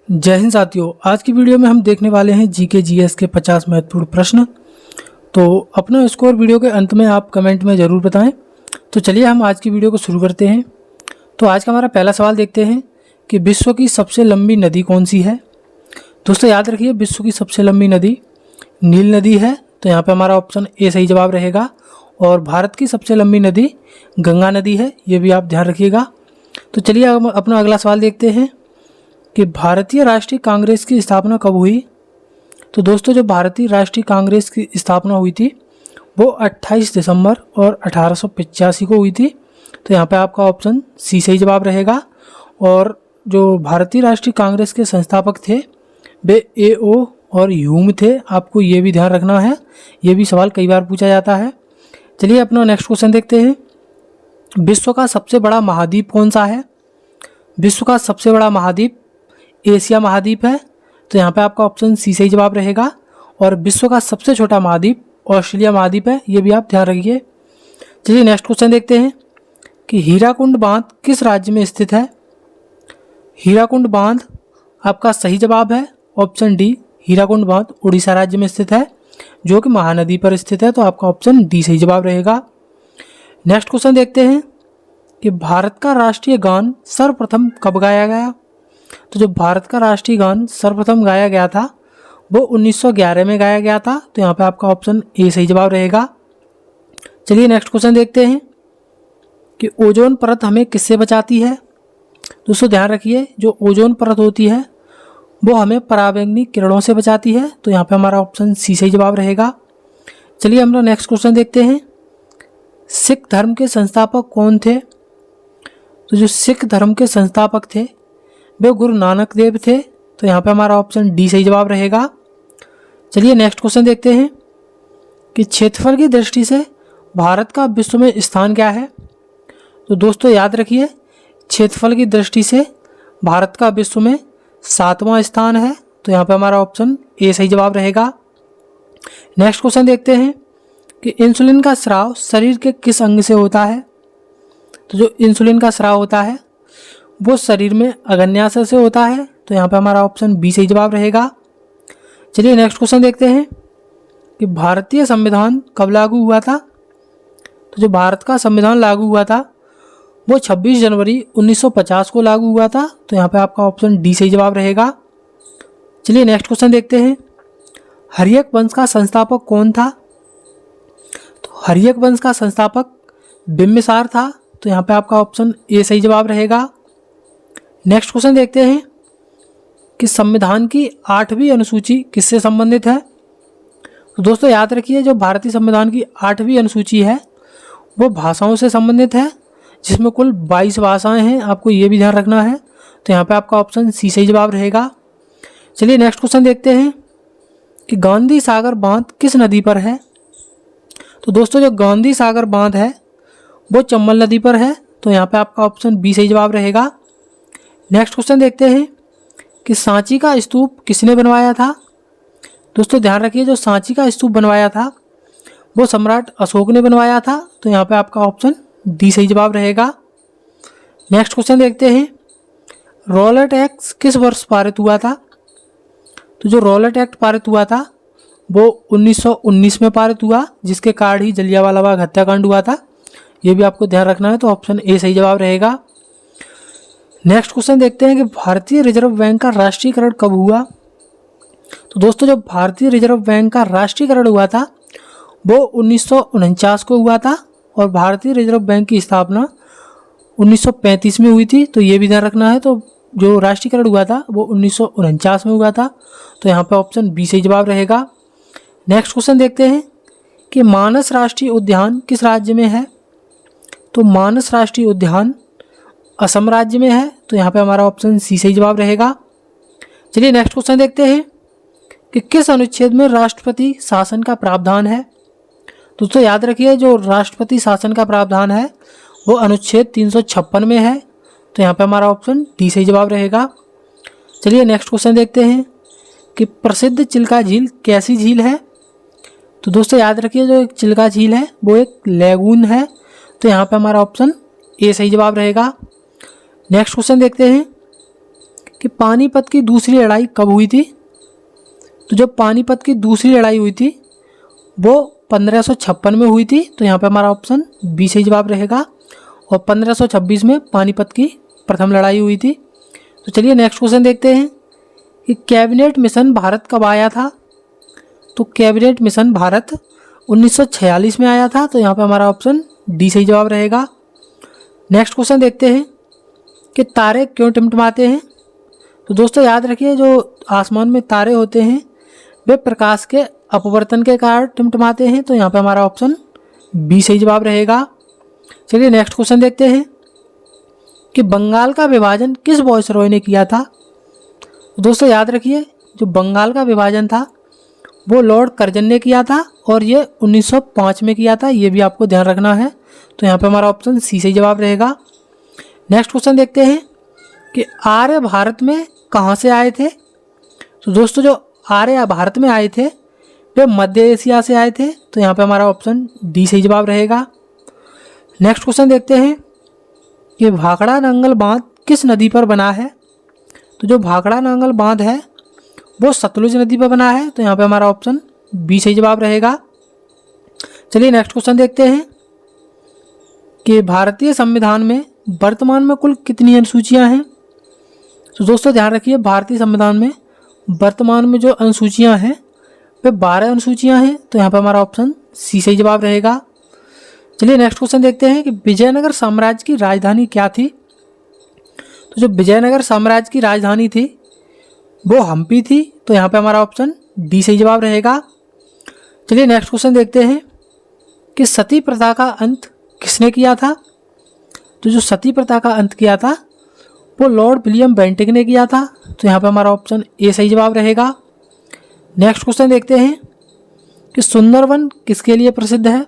जय हिंद साथियों। आज की वीडियो में हम देखने वाले हैं जीके जीएस के 50 महत्वपूर्ण प्रश्न। तो अपना स्कोर वीडियो के अंत में आप कमेंट में ज़रूर बताएं। तो चलिए हम आज की वीडियो को शुरू करते हैं। तो आज का हमारा पहला सवाल देखते हैं कि विश्व की सबसे लंबी नदी कौन सी है। दोस्तों याद रखिए, विश्व की सबसे लंबी नदी नील नदी है। तो यहाँ पर हमारा ऑप्शन ए सही जवाब रहेगा। और भारत की सबसे लंबी नदी गंगा नदी है, ये भी आप ध्यान रखिएगा। तो चलिए हम अपना अगला सवाल देखते हैं कि भारतीय राष्ट्रीय कांग्रेस की स्थापना कब हुई। तो दोस्तों जो भारतीय राष्ट्रीय कांग्रेस की स्थापना हुई थी वो 28 दिसंबर और 1885 को हुई थी। तो यहाँ पे आपका ऑप्शन सी सही जवाब रहेगा। और जो भारतीय राष्ट्रीय कांग्रेस के संस्थापक थे वे ए.ओ. और ह्यूम थे। आपको ये भी ध्यान रखना है, ये भी सवाल कई बार पूछा जाता है। चलिए अपना नेक्स्ट क्वेश्चन देखते हैं। विश्व का सबसे बड़ा महाद्वीप कौन सा है। विश्व का सबसे बड़ा महाद्वीप एशिया महाद्वीप है। तो यहाँ पे आपका ऑप्शन सी सही जवाब रहेगा। और विश्व का सबसे छोटा महाद्वीप ऑस्ट्रेलिया महाद्वीप है, ये भी आप ध्यान रखिए। चलिए नेक्स्ट क्वेश्चन देखते हैं कि हीराकुंड बांध किस राज्य में स्थित है। हीराकुंड बांध आपका सही जवाब है ऑप्शन डी। हीराकुंड बांध उड़ीसा राज्य में स्थित है, जो कि महानदी पर स्थित है। तो आपका ऑप्शन डी सही जवाब रहेगा। नेक्स्ट क्वेश्चन देखते हैं कि भारत का राष्ट्रीय गान सर्वप्रथम कब गाया गया। तो जो भारत का राष्ट्रीय गान सर्वप्रथम गाया गया था वो 1911 में गाया गया था। तो यहाँ पे आपका ऑप्शन ए सही जवाब रहेगा। चलिए नेक्स्ट क्वेश्चन देखते हैं कि ओजोन परत हमें किससे बचाती है। दोस्तों ध्यान रखिए, जो ओजोन परत होती है वो हमें पराबैंगनी किरणों से बचाती है। तो यहाँ पे हमारा ऑप्शन सी सही जवाब रहेगा। चलिए हम लोग नेक्स्ट क्वेश्चन देखते हैं। सिख धर्म के संस्थापक कौन थे। तो जो सिख धर्म के संस्थापक थे वे गुरु नानक देव थे। तो यहाँ पे हमारा ऑप्शन डी सही जवाब रहेगा। चलिए नेक्स्ट क्वेश्चन देखते हैं कि क्षेत्रफल की दृष्टि से भारत का विश्व में स्थान क्या है। तो दोस्तों याद रखिए, क्षेत्रफल की दृष्टि से भारत का विश्व में 7वां स्थान है। तो यहाँ पे हमारा ऑप्शन ए सही जवाब रहेगा। नेक्स्ट क्वेश्चन देखते हैं कि इंसुलिन का स्राव शरीर के किस अंग से होता है। तो जो इंसुलिन का स्राव होता है वो शरीर में अग्न्याशय से होता है। तो यहाँ पे हमारा ऑप्शन बी सही जवाब रहेगा। चलिए नेक्स्ट क्वेश्चन देखते हैं कि भारतीय संविधान कब लागू हुआ था। तो जो भारत का संविधान लागू हुआ था वो 26 जनवरी 1950 को लागू हुआ था। तो यहाँ पे आपका ऑप्शन डी सही जवाब रहेगा। चलिए नेक्स्ट क्वेश्चन देखते हैं, हर्यक वंश का संस्थापक कौन था। तो हर्यक वंश का संस्थापक बिम्बिसार था। तो यहाँ पे आपका ऑप्शन ए सही जवाब रहेगा। नेक्स्ट क्वेश्चन देखते हैं कि संविधान की 8वीं अनुसूची किससे संबंधित है। तो दोस्तों याद रखिए, जो भारतीय संविधान की 8वीं अनुसूची है वो भाषाओं से संबंधित है, जिसमें कुल 22 भाषाएं हैं। आपको ये भी ध्यान रखना है। तो यहाँ पे आपका ऑप्शन सी सही जवाब रहेगा। चलिए नेक्स्ट क्वेश्चन देखते हैं कि गांधी सागर बांध किस नदी पर है। तो दोस्तों जो गांधी सागर बांध है वो चंबल नदी पर है। तो यहाँ पे आपका ऑप्शन बी सही जवाब रहेगा। नेक्स्ट क्वेश्चन देखते हैं कि सांची का स्तूप किसने बनवाया था। दोस्तों ध्यान रखिए, जो सांची का स्तूप बनवाया था वो सम्राट अशोक ने बनवाया था। तो यहाँ पे आपका ऑप्शन डी सही जवाब रहेगा। नेक्स्ट क्वेश्चन देखते हैं, रॉलेट एक्ट किस वर्ष पारित हुआ था। तो जो रॉलेट एक्ट पारित हुआ था वो 1919 में पारित हुआ, जिसके कारण ही जलियांवाला बाग हत्याकांड हुआ था। ये भी आपको ध्यान रखना है। तो ऑप्शन ए सही जवाब रहेगा। नेक्स्ट क्वेश्चन देखते हैं कि भारतीय रिजर्व बैंक का राष्ट्रीयकरण कब हुआ। तो दोस्तों जो भारतीय रिजर्व बैंक का राष्ट्रीयकरण हुआ था वो 1949 को हुआ था। और भारतीय रिजर्व बैंक की स्थापना 1935 में हुई थी। तो ये भी ध्यान रखना है। तो जो राष्ट्रीयकरण हुआ था वो 1949 में हुआ था। तो यहाँ पे ऑप्शन बी सही जवाब रहेगा। नेक्स्ट क्वेश्चन देखते हैं कि मानस राष्ट्रीय उद्यान किस राज्य में है। तो मानस राष्ट्रीय उद्यान असम राज्य में है। तो यहाँ पे हमारा ऑप्शन सी सही जवाब रहेगा। चलिए नेक्स्ट क्वेश्चन देखते हैं कि किस अनुच्छेद में राष्ट्रपति शासन का प्रावधान है। दोस्तों याद रखिए, जो राष्ट्रपति शासन का प्रावधान है वो अनुच्छेद 356 में है। तो यहाँ पे हमारा ऑप्शन डी सही जवाब रहेगा। चलिए नेक्स्ट क्वेश्चन देखते हैं कि प्रसिद्ध चिल्का झील कैसी झील है। तो दोस्तों याद रखिए, जो एक चिल्का झील है वो एक लैगून है। तो यहाँ पे हमारा ऑप्शन ए सही जवाब रहेगा। नेक्स्ट क्वेश्चन देखते हैं कि पानीपत की दूसरी लड़ाई कब हुई थी। तो जब पानीपत की दूसरी लड़ाई हुई थी वो 1556 में हुई थी, तो यहाँ पे हमारा ऑप्शन बी सही जवाब रहेगा। और 1526 में पानीपत की प्रथम लड़ाई हुई थी। तो चलिए नेक्स्ट क्वेश्चन देखते हैं कि कैबिनेट मिशन भारत कब आया था। तो कैबिनेट मिशन भारत 1946 में आया था, तो यहाँ पे हमारा ऑप्शन डी सही जवाब रहेगा। नेक्स्ट क्वेश्चन देखते हैं कि तारे क्यों टिमटिमाते हैं। तो दोस्तों याद रखिए, जो आसमान में तारे होते हैं वे प्रकाश के अपवर्तन के कारण टिमटिमाते हैं, तो यहाँ पे हमारा ऑप्शन बी सही जवाब रहेगा। चलिए नेक्स्ट क्वेश्चन देखते हैं कि बंगाल का विभाजन किस वायसरॉय ने किया था। तो दोस्तों याद रखिए, जो बंगाल का विभाजन था वो लॉर्ड कर्जन ने किया था और ये 1905 में किया था, ये भी आपको ध्यान रखना है। तो यहाँ पे हमारा ऑप्शन सी सही जवाब रहेगा। नेक्स्ट क्वेश्चन देखते हैं कि आर्य भारत में कहाँ से आए थे। तो दोस्तों जो आर्य भारत में आए थे वे मध्य एशिया से आए थे, तो यहाँ पे हमारा ऑप्शन डी सही जवाब रहेगा। नेक्स्ट क्वेश्चन देखते हैं कि भाखड़ा नांगल बांध किस नदी पर बना है। तो जो भाखड़ा नांगल बांध है वो सतलुज नदी पर बना है, तो यहाँ पे हमारा ऑप्शन बी सही जवाब रहेगा। चलिए नेक्स्ट क्वेश्चन देखते हैं कि भारतीय संविधान में वर्तमान में कुल कितनी अनुसूचियाँ हैं। तो दोस्तों ध्यान रखिए, भारतीय संविधान में वर्तमान में जो अनुसूचियाँ हैं वे 12 अनुसूचियाँ हैं, तो यहाँ पे हमारा ऑप्शन सी सही जवाब रहेगा। चलिए नेक्स्ट क्वेश्चन देखते हैं कि विजयनगर साम्राज्य की राजधानी क्या थी। तो जो विजयनगर साम्राज्य की राजधानी थी वो हम्पी थी, तो यहाँ पे हमारा ऑप्शन डी सही जवाब रहेगा। चलिए नेक्स्ट क्वेश्चन देखते हैं कि सती प्रथा का अंत किसने किया था। तो जो सती प्रथा का अंत किया था वो लॉर्ड विलियम बेंटिक ने किया था, तो यहाँ पे हमारा ऑप्शन ए सही जवाब रहेगा। नेक्स्ट क्वेश्चन देखते हैं कि सुंदरवन किसके लिए प्रसिद्ध है।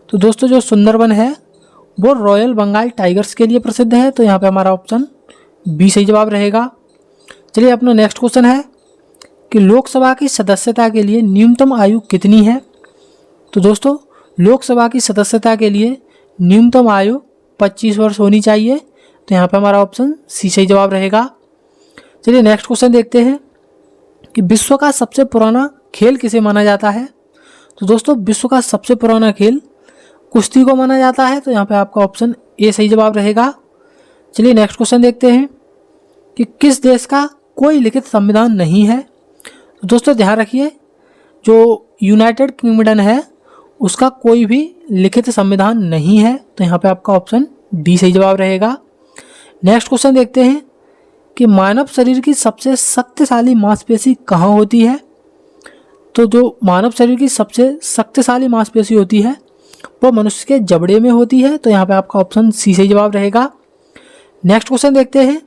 तो दोस्तों जो सुंदरवन है वो रॉयल बंगाल टाइगर्स के लिए प्रसिद्ध है, तो यहाँ पे हमारा ऑप्शन बी सही जवाब रहेगा। चलिए अपना नेक्स्ट क्वेश्चन है कि लोकसभा की सदस्यता के लिए न्यूनतम आयु कितनी है। तो दोस्तों लोकसभा की सदस्यता के लिए न्यूनतम आयु 25 वर्ष होनी चाहिए, तो यहाँ पे हमारा ऑप्शन सी सही जवाब रहेगा। चलिए नेक्स्ट क्वेश्चन देखते हैं कि विश्व का सबसे पुराना खेल किसे माना जाता है। तो दोस्तों विश्व का सबसे पुराना खेल कुश्ती को माना जाता है, तो यहाँ पे आपका ऑप्शन ए सही जवाब रहेगा। चलिए नेक्स्ट क्वेश्चन देखते हैं कि किस देश का कोई लिखित संविधान नहीं है। तो दोस्तों ध्यान रखिए, जो यूनाइटेड किंगडम है उसका कोई भी लिखित संविधान नहीं है, तो यहाँ पे आपका ऑप्शन डी सही जवाब रहेगा। नेक्स्ट क्वेश्चन देखते हैं कि मानव शरीर की सबसे शक्तिशाली मांसपेशी कहाँ होती है। तो जो मानव शरीर की सबसे शक्तिशाली मांसपेशी होती है वो मनुष्य के जबड़े में होती है, तो यहाँ पे आपका ऑप्शन सी सही जवाब रहेगा। नेक्स्ट क्वेश्चन देखते हैं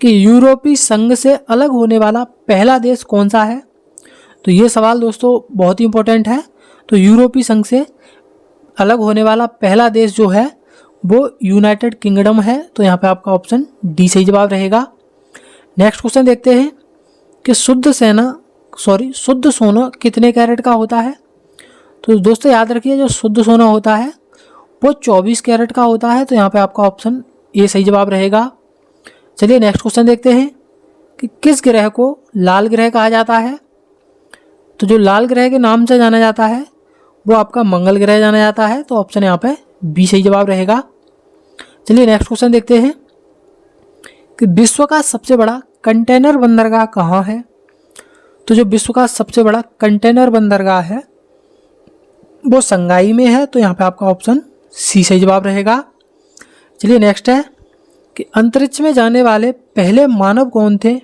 कि यूरोपीय संघ से अलग होने वाला पहला देश कौन सा है। तो ये सवाल दोस्तों बहुत ही इंपॉर्टेंट है। तो यूरोपीय संघ से अलग होने वाला पहला देश जो है वो यूनाइटेड किंगडम है, तो यहाँ पे आपका ऑप्शन डी सही जवाब रहेगा। नेक्स्ट क्वेश्चन देखते हैं कि शुद्ध सोना कितने कैरेट का होता है। तो दोस्तों याद रखिए, जो शुद्ध सोना होता है वो 24 कैरेट का होता है, तो यहाँ पे आपका ऑप्शन ए सही जवाब रहेगा। चलिए नेक्स्ट क्वेश्चन देखते हैं कि किस ग्रह को लाल ग्रह कहा जाता है। तो जो लाल ग्रह के नाम से जाना जाता है वो आपका मंगल ग्रह जाना जाता है, तो ऑप्शन यहाँ पे बी सही जवाब रहेगा। चलिए नेक्स्ट क्वेश्चन देखते हैं कि विश्व का सबसे बड़ा कंटेनर बंदरगाह कहाँ है। तो जो विश्व का सबसे बड़ा कंटेनर बंदरगाह है वो संगाई में है, तो यहाँ पे आपका ऑप्शन सी सही जवाब रहेगा। चलिए नेक्स्ट है कि अंतरिक्ष में जाने वाले पहले मानव कौन थे।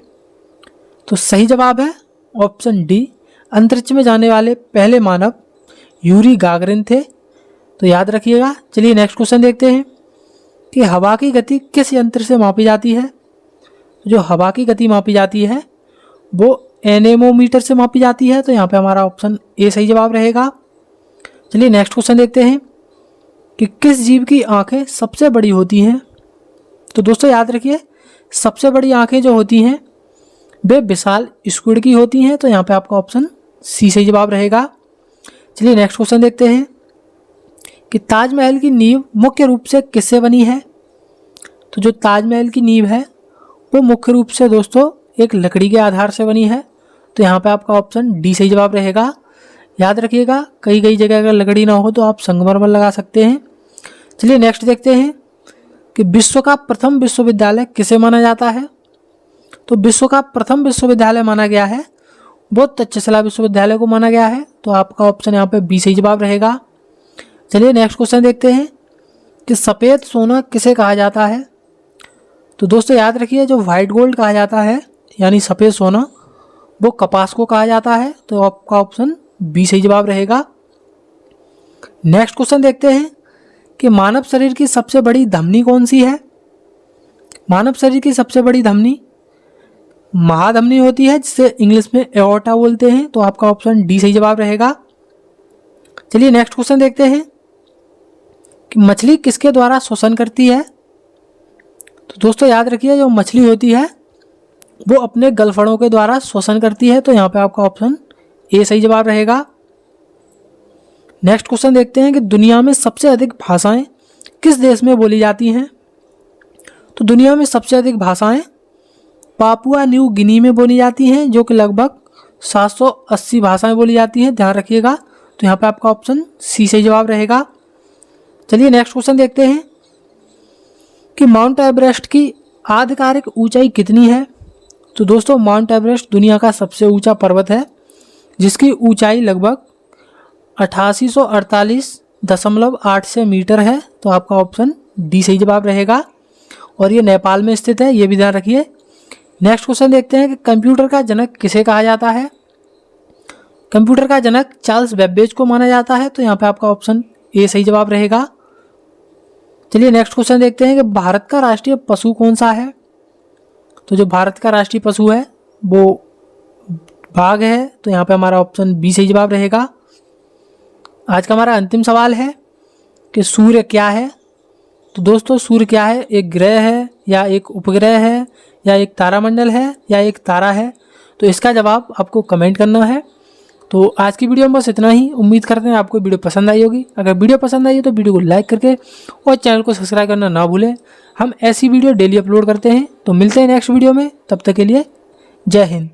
तो सही जवाब है ऑप्शन डी, अंतरिक्ष में जाने वाले पहले मानव यूरी गागरिन थे, तो याद रखिएगा। चलिए नेक्स्ट क्वेश्चन देखते हैं कि हवा की गति किस यंत्र से मापी जाती है। जो हवा की गति मापी जाती है वो एनेमोमीटर से मापी जाती है, तो यहाँ पे हमारा ऑप्शन ए सही जवाब रहेगा। चलिए नेक्स्ट क्वेश्चन देखते हैं कि किस जीव की आंखें सबसे बड़ी होती हैं। तो दोस्तों याद रखिए, सबसे बड़ी आंखें जो होती हैं वे विशाल स्क्विड की होती हैं, तो यहाँ पे आपका ऑप्शन सी सही जवाब रहेगा। चलिए नेक्स्ट क्वेश्चन देखते हैं कि ताजमहल की नींव मुख्य रूप से किससे बनी है। तो जो ताजमहल की नींव है वो मुख्य रूप से दोस्तों एक लकड़ी के आधार से बनी है। तो यहाँ पे आपका ऑप्शन डी सही जवाब रहेगा। याद रखिएगा, कई कई जगह अगर लकड़ी ना हो तो आप संगमरमर लगा सकते हैं। चलिए नेक्स्ट देखते हैं कि विश्व का प्रथम विश्वविद्यालय किसे माना जाता है। तो विश्व का प्रथम विश्वविद्यालय माना गया है वो तक्षशिला विश्वविद्यालय को माना गया है। तो आपका ऑप्शन यहाँ पे बी सही जवाब रहेगा। चलिए नेक्स्ट क्वेश्चन देखते हैं कि सफ़ेद सोना किसे कहा जाता है। तो दोस्तों याद रखिए, जो वाइट गोल्ड कहा जाता है यानी सफ़ेद सोना, वो कपास को कहा जाता है। तो आपका ऑप्शन बी सही जवाब रहेगा। नेक्स्ट क्वेश्चन देखते हैं कि मानव शरीर की सबसे बड़ी धमनी कौन सी है। मानव शरीर की सबसे बड़ी धमनी महाधमनी होती है, जिसे इंग्लिश में एओर्टा बोलते हैं। तो आपका ऑप्शन डी सही जवाब रहेगा। चलिए नेक्स्ट क्वेश्चन देखते हैं कि मछली किसके द्वारा श्वसन करती है। तो दोस्तों याद रखिए, जो मछली होती है वो अपने गलफड़ों के द्वारा श्वसन करती है। तो यहाँ पे आपका ऑप्शन ए सही जवाब रहेगा। नेक्स्ट क्वेश्चन देखते हैं कि दुनिया में सबसे अधिक भाषाएं किस देश में बोली जाती हैं। तो दुनिया में सबसे अधिक भाषाएं पापुआ न्यू गिनी में बोली जाती हैं, जो कि लगभग 780 भाषाएं बोली जाती हैं, ध्यान रखिएगा। तो यहाँ पे आपका ऑप्शन सी सही जवाब रहेगा। चलिए नेक्स्ट क्वेश्चन देखते हैं कि माउंट एवरेस्ट की आधिकारिक ऊंचाई कितनी है। तो दोस्तों माउंट एवरेस्ट दुनिया का सबसे ऊंचा पर्वत है, जिसकी ऊंचाई लगभग 8848.86 मीटर है। तो आपका ऑप्शन डी सही जवाब रहेगा और ये नेपाल में स्थित है, ये भी ध्यान रखिए। नेक्स्ट क्वेश्चन देखते हैं कि कंप्यूटर का जनक किसे कहा जाता है। कंप्यूटर का जनक चार्ल्स बेबेज को माना जाता है। तो यहाँ पे आपका ऑप्शन ए सही जवाब रहेगा। चलिए नेक्स्ट क्वेश्चन देखते हैं कि भारत का राष्ट्रीय पशु कौन सा है। तो जो भारत का राष्ट्रीय पशु है वो बाघ है। तो यहाँ पे हमारा ऑप्शन बी सही जवाब रहेगा। आज का हमारा अंतिम सवाल है कि सूर्य क्या है। तो दोस्तों सूर्य क्या है, एक ग्रह है या एक उपग्रह है या एक तारामंडल है या एक तारा है। तो इसका जवाब आपको कमेंट करना है। तो आज की वीडियो में बस इतना ही। उम्मीद करते हैं आपको वीडियो पसंद आई होगी। अगर वीडियो पसंद आई तो वीडियो को लाइक करके और चैनल को सब्सक्राइब करना ना भूलें। हम ऐसी वीडियो डेली अपलोड करते हैं। तो मिलते हैं नेक्स्ट वीडियो में, तब तक के लिए जय हिंद।